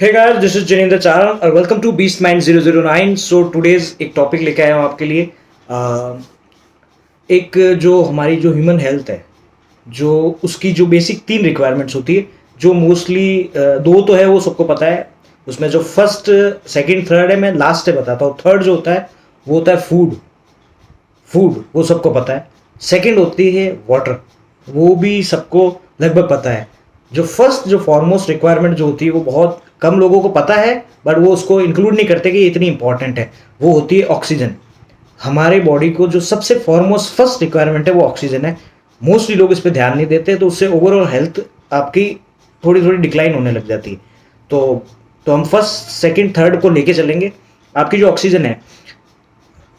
Hey guys, this is Janinder Charan और welcome to beast mind 009। So today's एक topic लेके आया हूँ आपके लिए। अह, एक जो हमारी जो ह्यूमन हेल्थ है, जो उसकी जो बेसिक तीन रिक्वायरमेंट्स होती है, जो मोस्टली दो तो है वो सबको पता है। उसमें जो फर्स्ट सेकंड थर्ड है, मैं लास्ट से बताता हूँ। थर्ड जो होता है वो होता है फूड। फूड वो सबको पता है। सेकंड होती है वाटर, वो भी सबको लगभग पता है। जो फर्स्ट जो फॉरमोस्ट रिक्वायरमेंट जो होती है वो बहुत कम लोगों को पता है, बट वो उसको इंक्लूड नहीं करते कि ये इतनी इंपॉर्टेंट है। वो होती है ऑक्सीजन। हमारे बॉडी को जो सबसे फॉरमोस्ट फर्स्ट रिक्वायरमेंट है वो ऑक्सीजन है। मोस्टली लोग इस पर ध्यान नहीं देते, तो उससे ओवरऑल हेल्थ आपकी थोड़ी थोड़ी डिक्लाइन होने लग जाती है। तो तो हम फर्स्ट सेकंड थर्ड को लेके चलेंगे। आपकी जो ऑक्सीजन है,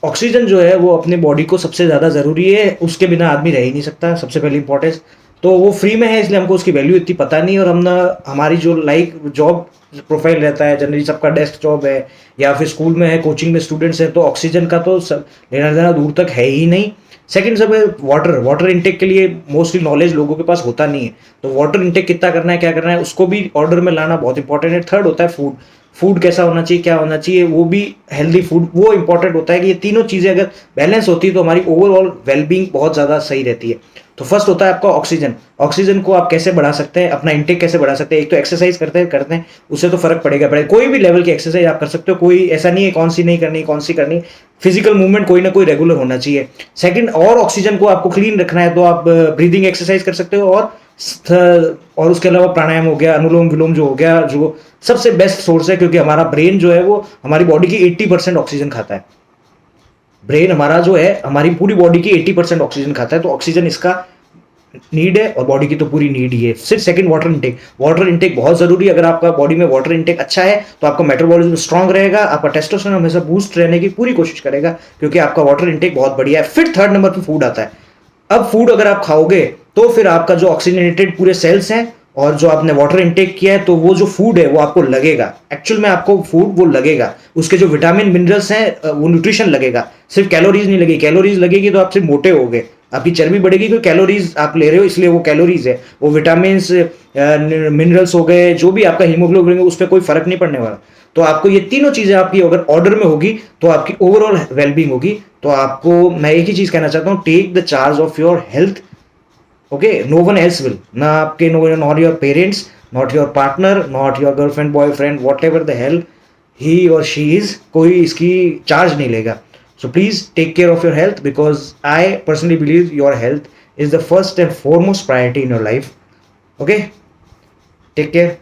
ऑक्सीजन जो है वो अपने बॉडी को सबसे ज़्यादा ज़रूरी है, उसके बिना आदमी रह ही नहीं सकता। सबसे पहली इंपॉर्टेंस तो वो फ्री में है, इसलिए हमको उसकी वैल्यू इतनी पता नहीं। और हम ना, हमारी जो लाइक जॉब प्रोफाइल रहता है, जनरली सबका डेस्क जॉब है या फिर स्कूल में है, कोचिंग में स्टूडेंट्स हैं, तो ऑक्सीजन का तो सब लेना देना दूर तक है ही नहीं। सेकंड सब है वाटर। वाटर इंटेक के लिए मोस्टली नॉलेज लोगों के पास होता नहीं है, तो वाटर इंटेक कितना करना है, क्या करना है, उसको भी ऑर्डर में लाना बहुत इंपॉर्टेंट है। थर्ड होता है फूड। फूड कैसा होना चाहिए, क्या होना चाहिए, वो भी हेल्दी फूड वो इंपॉर्टेंट होता है कि ये तीनों चीज़ें अगर बैलेंस होती है तो हमारी ओवरऑल वेलबींग बहुत ज़्यादा सही रहती है। तो फर्स्ट होता है आपका ऑक्सीजन। ऑक्सीजन को आप कैसे बढ़ा सकते हैं, अपना इंटेक कैसे बढ़ा सकते हैं। एक तो एक्सरसाइज करते हैं, उससे तो फर्क पड़ेगा। कोई भी लेवल की एक्सरसाइज आप कर सकते हो, कोई ऐसा नहीं है कौन सी नहीं करनी कौन सी करनी। फिजिकल मूवमेंट कोई ना कोई रेगुलर होना चाहिए। सेकंड, और ऑक्सीजन को आपको क्लीन रखना है तो आप ब्रीदिंग एक्सरसाइज कर सकते हो। और उसके अलावा प्राणायाम हो गया, अनुलोम विलोम जो हो गया, जो सबसे बेस्ट सोर्स है, क्योंकि हमारा ब्रेन जो है वो हमारी बॉडी की 80% ऑक्सीजन खाता है। ब्रेन हमारा जो है हमारी पूरी बॉडी की 80% ऑक्सीजन खाता है, तो ऑक्सीजन इसका नीड है और बॉडी की तो पूरी नीड ही है। फिर second water intake. Water intake बहुत जरूरी है। अगर आपका बॉडी में वाटर इंटेक अच्छा है तो आपका मेटाबॉलिज्म स्ट्रांग रहेगा, आपका टेस्टोस्टेरोन हमेशा बूस्ट रहने की पूरी कोशिश करेगा, क्योंकि आपका वाटर इंटेक बहुत बढ़िया है। फिर थर्ड नंबर पे फूड आता है। अब फूड अगर आप खाओगे तो फिर आपका जो ऑक्सीजनेटेड पूरे सेल्स हैं और जो आपने वाटर इंटेक किया है, तो वो जो फूड है वो आपको लगेगा। एक्चुअल में आपको फूड वो लगेगा, उसके जो विटामिन मिनरल्स हैं वो न्यूट्रिशन लगेगा। सिर्फ कैलोरीज नहीं लगेगी। कैलोरीज लगेगी तो आप सिर्फ मोटे होगे, आपकी चर्बी बढ़ेगी, क्योंकि कैलोरीज आप ले रहे हो इसलिए वो कैलोरीज है। वो विटामिन मिनरल्स हो गए, जो भी आपका हीमोग्लोबिन है, उस पर कोई फर्क नहीं पड़ने वाला। तो आपको ये तीनों चीजें आपकी अगर ऑर्डर में होगी तो आपकी ओवरऑल वेलबींग होगी। तो आपको मैं एक ही चीज कहना चाहता हूँ, take the charge of your health. Okay, no one else will, ना आपके, no, not your parents, not your partner, not your girlfriend boyfriend, whatever the hell he और शी इज, कोई इसकी चार्ज नहीं लेगा। So please take care of your health, because I personally believe your health is the first and foremost priority in your life. Okay, take care.